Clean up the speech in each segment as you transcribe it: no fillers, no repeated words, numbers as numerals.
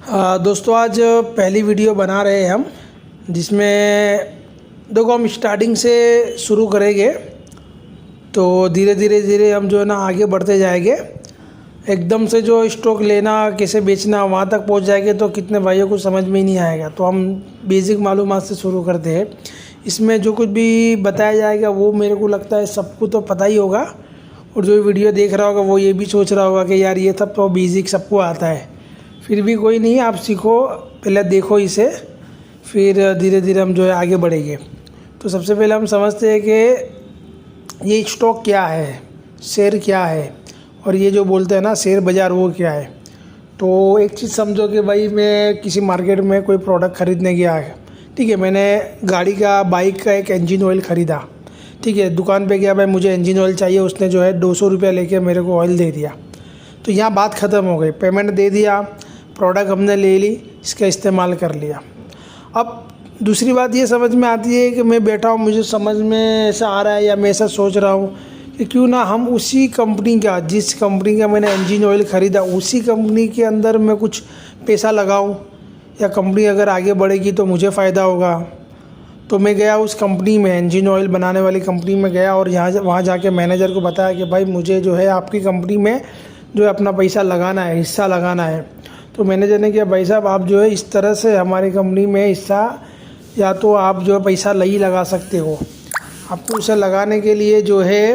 दोस्तों आज पहली वीडियो बना रहे हैं हम, जिसमें देखो हम स्टार्टिंग से शुरू करेंगे तो धीरे धीरे हम जो है ना आगे बढ़ते जाएंगे। एकदम से जो स्टॉक लेना कैसे बेचना वहाँ तक पहुँच जाएंगे तो कितने भाइयों को समझ में ही नहीं आएगा। तो हम बेसिक मालूमात से शुरू करते हैं। इसमें जो कुछ भी बताया जाएगा वो मेरे को लगता है सबको तो पता ही होगा, और जो वीडियो देख रहा होगा वो ये भी सोच रहा होगा कि यार ये सब तो बेसिक सबको आता है। फिर भी कोई नहीं, आप सीखो, पहले देखो इसे, फिर धीरे धीरे हम जो है आगे बढ़ेंगे। तो सबसे पहले हम समझते हैं कि ये स्टॉक क्या है, शेयर क्या है, और ये जो बोलते हैं ना शेयर बाज़ार वो क्या है। तो एक चीज़ समझो कि भाई मैं किसी मार्केट में कोई प्रोडक्ट ख़रीदने गया है, ठीक है। मैंने गाड़ी का बाइक का एक इंजन ऑयल ख़रीदा, ठीक है। दुकान पे गया, भाई मुझे इंजन ऑयल चाहिए, उसने जो है 200 रुपया लेके मेरे को ऑयल दे दिया। तो यहाँ बात ख़त्म हो गई, पेमेंट दे दिया, प्रोडक्ट हमने ले ली, इसका इस्तेमाल कर लिया। अब दूसरी बात ये समझ में आती है कि मैं बैठा हूँ, मुझे समझ में ऐसा आ रहा है या मैं ऐसा सोच रहा हूँ कि क्यों ना हम उसी कंपनी का, जिस कंपनी का मैंने इंजन ऑयल ख़रीदा, उसी कंपनी के अंदर मैं कुछ पैसा लगाऊँ, या कंपनी अगर आगे बढ़ेगी तो मुझे फ़ायदा होगा। तो मैं गया उस कंपनी में, इंजन ऑयल बनाने वाली कंपनी में गया, और वहाँ जाके मैनेजर को बताया कि भाई मुझे जो है आपकी कंपनी में जो है अपना पैसा लगाना है, हिस्सा लगाना है। तो मैनेजर ने किया, भाई साहब आप जो है इस तरह से हमारी कंपनी में हिस्सा, या तो आप जो है पैसा नहीं लगा सकते हो। आपको उसे लगाने के लिए जो है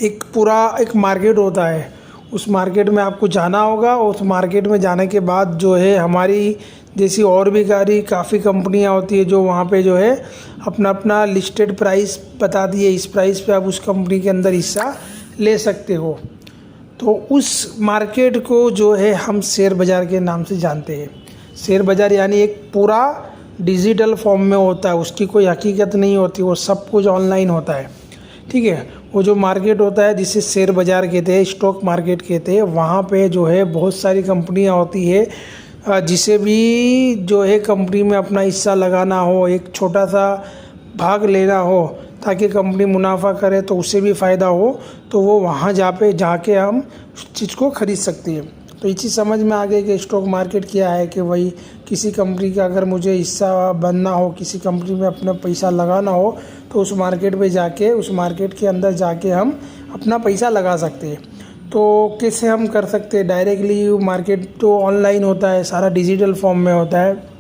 एक पूरा एक मार्केट होता है, उस मार्केट में आपको जाना होगा। उस मार्केट में जाने के बाद जो है हमारी जैसी और भी काफ़ी कंपनियां होती है जो वहाँ पे जो है अपना अपना लिस्टेड प्राइस बताती है, इस प्राइस पे आप उस कंपनी के अंदर हिस्सा ले सकते हो। तो उस मार्केट को जो है हम शेयर बाज़ार के नाम से जानते हैं। शेयर बाज़ार यानी एक पूरा डिजिटल फॉर्म में होता है, उसकी कोई हकीकत नहीं होती, वो सब कुछ ऑनलाइन होता है, ठीक है। वो जो मार्केट होता है जिसे शेयर बाज़ार कहते हैं, स्टॉक मार्केट कहते हैं, वहाँ पे जो है बहुत सारी कंपनियाँ होती है। जिसे भी जो है कंपनी में अपना हिस्सा लगाना हो, एक छोटा सा भाग लेना हो ताकि कंपनी मुनाफा करे तो उससे भी फ़ायदा हो, तो वो वहाँ जाके हम उस चीज़ को ख़रीद सकते हैं। तो ये चीज़ समझ में आ गई कि स्टॉक मार्केट क्या है, कि वही किसी कंपनी का अगर मुझे हिस्सा बनना हो, किसी कंपनी में अपना पैसा लगाना हो, तो उस मार्केट पे जाके, उस मार्केट के अंदर जाके हम अपना पैसा लगा सकते हैं। तो कैसे हम कर सकते हैं? डायरेक्टली मार्केट तो ऑनलाइन होता है, सारा डिजिटल फॉर्म में होता है।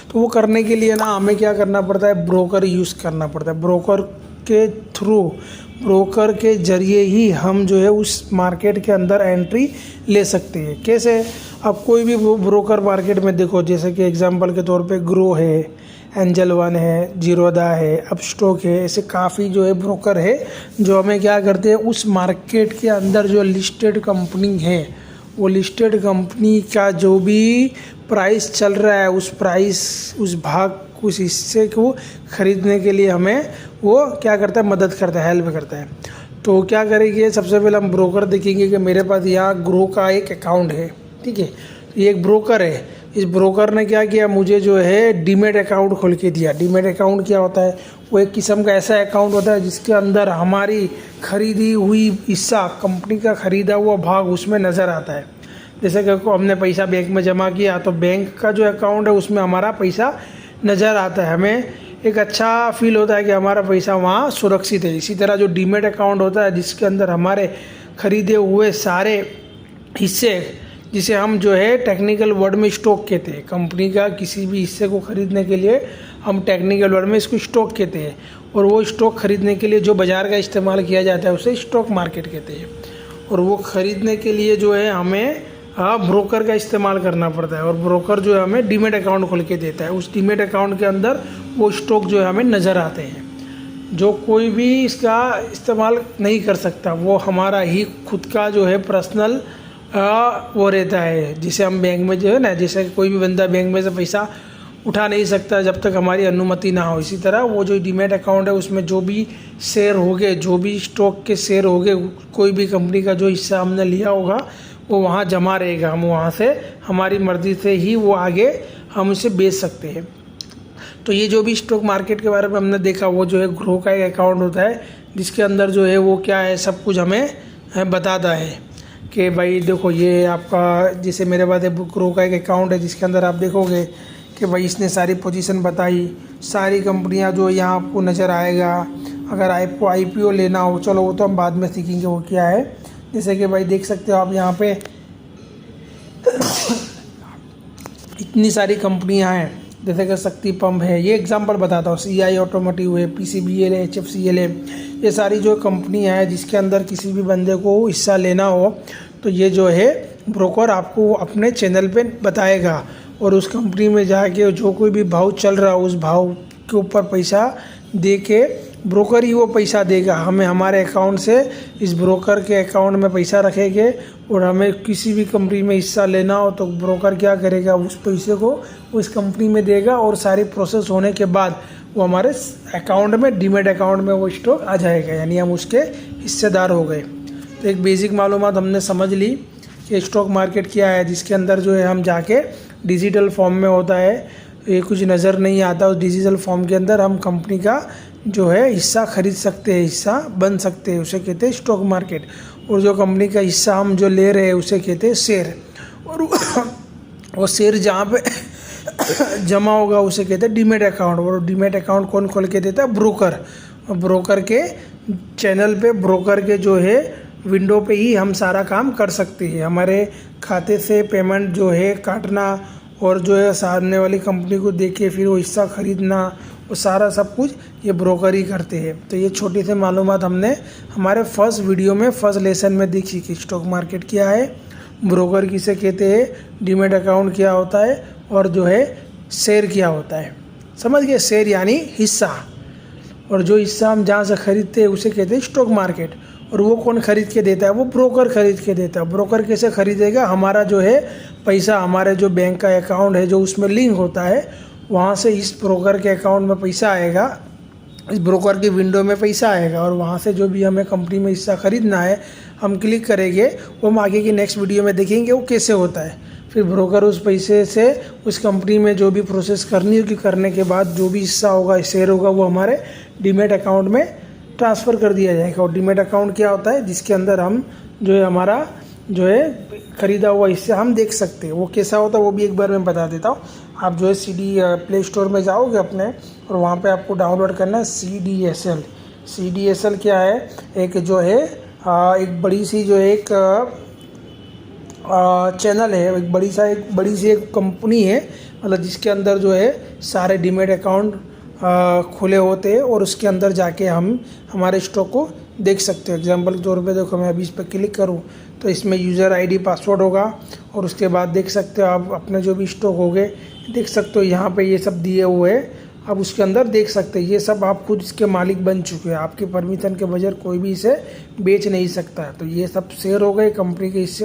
तो वो करने के लिए ना हमें क्या करना पड़ता है, ब्रोकर यूज़ करना पड़ता है। ब्रोकर के थ्रू, ब्रोकर के ज़रिए ही हम जो है उस मार्केट के अंदर एंट्री ले सकते हैं। कैसे? अब कोई भी ब्रोकर मार्केट में देखो, जैसे कि एग्जांपल के तौर पे ग्रो है, एंजल वन है, जीरोदा है, अपस्टॉक है, ऐसे काफ़ी जो है ब्रोकर है जो हमें क्या करते हैं, उस मार्केट के अंदर जो लिस्टेड कंपनी है, वो लिस्टेड कंपनी का जो भी प्राइस चल रहा है, उस प्राइस, उस भाग, उस हिस्से को ख़रीदने के लिए हमें वो क्या करता है, मदद करता है, हेल्प करता है। तो क्या करेंगे, सबसे पहले हम ब्रोकर देखेंगे कि मेरे पास यहाँ ग्रो का एक अकाउंट है, ठीक है। ये एक ब्रोकर है, इस ब्रोकर ने क्या किया, मुझे जो है डीमेट अकाउंट खोल के दिया। डीमेट अकाउंट क्या होता है? वो एक किस्म का ऐसा अकाउंट होता है जिसके अंदर हमारी खरीदी हुई हिस्सा, कंपनी का ख़रीदा हुआ भाग उसमें नज़र आता है। जैसे कि हमने पैसा बैंक में जमा किया तो बैंक का जो अकाउंट है उसमें हमारा पैसा नज़र आता है, हमें एक अच्छा फील होता है कि हमारा पैसा वहाँ सुरक्षित है। इसी तरह जो डीमेट अकाउंट होता है जिसके अंदर हमारे ख़रीदे हुए सारे हिस्से, जिसे हम जो है टेक्निकल वर्ड में स्टॉक कहते हैं, कंपनी का किसी भी हिस्से को ख़रीदने के लिए हम टेक्निकल वर्ड में इसको स्टॉक कहते हैं। और वो स्टॉक ख़रीदने के लिए जो बाज़ार का इस्तेमाल किया जाता है उसे स्टॉक मार्केट कहते हैं। और वो ख़रीदने के लिए जो है हमें ब्रोकर का इस्तेमाल करना पड़ता है, और ब्रोकर जो है हमें डीमेट अकाउंट खोल के देता है। उस डीमेट अकाउंट के अंदर वो स्टॉक जो है हमें नज़र आते हैं। जो कोई भी इसका इस्तेमाल नहीं कर सकता, वो हमारा ही खुद का जो है पर्सनल वो रहता है। जिसे हम बैंक में जो है ना, जैसे कोई भी बंदा बैंक में से पैसा उठा नहीं सकता जब तक हमारी अनुमति ना हो, इसी तरह वो जो डीमेट अकाउंट है उसमें जो भी शेयर होंगे, जो भी स्टॉक के शेयर होंगे, कोई भी कंपनी का जो हिस्सा हमने लिया होगा वो वहाँ जमा रहेगा। हम वहाँ से हमारी मर्ज़ी से ही वो आगे हम उसे बेच सकते हैं। तो ये जो भी स्टॉक मार्केट के बारे में हमने देखा, वो जो है ग्रो का एक अकाउंट होता है जिसके अंदर जो है वो क्या है, सब कुछ हमें बताता है। कि भाई देखो ये आपका, जैसे मेरे पास ब्रोकरो का एक अकाउंट है जिसके अंदर आप देखोगे कि भाई इसने सारी पोजीशन बताई, सारी कंपनियां जो यहाँ आपको नज़र आएगा। अगर आपको IPO लेना हो, चलो वो तो हम बाद में सीखेंगे वो क्या है। जैसे कि भाई देख सकते हो आप यहाँ पे इतनी सारी कंपनियां हैं, जैसे कि शक्ति पंप है, ये एग्जांपल बताता हूँ, CI ऑटोमोटिव है, PCBL है, HFCL है, ये सारी जो कंपनियां हैं जिसके अंदर किसी भी बंदे को हिस्सा लेना हो तो ये जो है ब्रोकर आपको अपने चैनल पे बताएगा, और उस कंपनी में जाके जो कोई भी भाव चल रहा हो उस भाव के ऊपर पैसा दे के ब्रोकर ही वो पैसा देगा हमें। हमारे अकाउंट से इस ब्रोकर के अकाउंट में पैसा रखेंगे, और हमें किसी भी कंपनी में हिस्सा लेना हो तो ब्रोकर क्या करेगा, उस पैसे को उस कंपनी में देगा, और सारी प्रोसेस होने के बाद वो हमारे अकाउंट में, डीमेट अकाउंट में वो स्टॉक आ जाएगा, यानी हम उसके हिस्सेदार हो गए। तो एक बेसिक मालूमात हमने समझ ली कि स्टॉक मार्केट क्या है, जिसके अंदर जो है हम जाके डिजिटल फॉर्म में होता है, ये कुछ नज़र नहीं आता, उस डिजिटल फॉर्म के अंदर हम कंपनी का जो है हिस्सा खरीद सकते हैं, हिस्सा बन सकते हैं, उसे कहते हैं स्टॉक मार्केट। और जो कंपनी का हिस्सा हम जो ले रहे हैं उसे कहते हैं शेयर, और वो शेयर जहाँ पे जमा होगा उसे कहते हैं डीमेट अकाउंट। और डीमेट अकाउंट कौन खोल के देता है, ब्रोकर। ब्रोकर के चैनल पे, ब्रोकर के जो है विंडो पे ही हम सारा काम कर सकते हैं। हमारे खाते से पेमेंट जो है काटना, और जो है सामने वाली कंपनी को देके फिर वो हिस्सा खरीदना, वो सारा सब कुछ ये ब्रोकर ही करते हैं। तो ये छोटी सी मालूमात हमने हमारे फर्स्ट वीडियो में, फर्स्ट लेसन में देखी कि स्टॉक मार्केट क्या है, ब्रोकर किसे कहते हैं, डीमेट अकाउंट क्या होता है, और जो है शेयर क्या होता है। समझ गए, शेयर यानी हिस्सा, और जो हिस्सा हम जहाँ से खरीदते हैं उसे कहते हैं स्टॉक मार्केट। और वो कौन खरीद के देता है, वो ब्रोकर खरीद के देता है। ब्रोकर कैसे खरीदेगा, हमारा जो है पैसा, हमारे जो बैंक का अकाउंट है जो उसमें लिंक होता है, वहाँ से इस ब्रोकर के अकाउंट में पैसा आएगा, इस ब्रोकर की विंडो में पैसा आएगा, और वहाँ से जो भी हमें कंपनी में हिस्सा खरीदना है हम क्लिक करेंगे, वो हम आगे की नेक्स्ट वीडियो में देखेंगे वो कैसे होता है। फिर ब्रोकर उस पैसे से उस कंपनी में जो भी प्रोसेस करनी होगी, करने के बाद जो भी हिस्सा होगा, शेयर होगा, वो हमारे डीमेट अकाउंट में ट्रांसफ़र कर दिया जाएगा। और डीमेट अकाउंट क्या होता है, जिसके अंदर हम जो है हमारा जो है ख़रीदा हुआ हिस्सा हम देख सकते हैं। वो कैसा होता है वो भी एक बार मैं बता देता हूँ। आप जो है प्ले स्टोर में जाओगे अपने, और वहाँ पे आपको डाउनलोड करना है CDSL। CDSL क्या है, एक जो है एक बड़ी सी जो एक चैनल है, एक बड़ी सी एक कंपनी है, मतलब जिसके अंदर जो है सारे डीमेट अकाउंट खुले होते हैं, और उसके अंदर जाके हम हमारे स्टॉक को देख सकते हो। एग्जांपल के तौर पे देखो, मैं अभी इस पर क्लिक करूं तो इसमें यूज़र ID पासवर्ड होगा, और उसके बाद देख सकते हो आप अपने जो भी स्टॉक हो गए, देख सकते हो यहाँ पे ये सब दिए हुए हैं। आप उसके अंदर देख सकते हैं, ये सब आप खुद इसके मालिक बन चुके हैं, आपके परमिशन के बगैर कोई भी इसे बेच नहीं सकता है। तो ये सब शेयर हो गए कंपनी के हिस्से।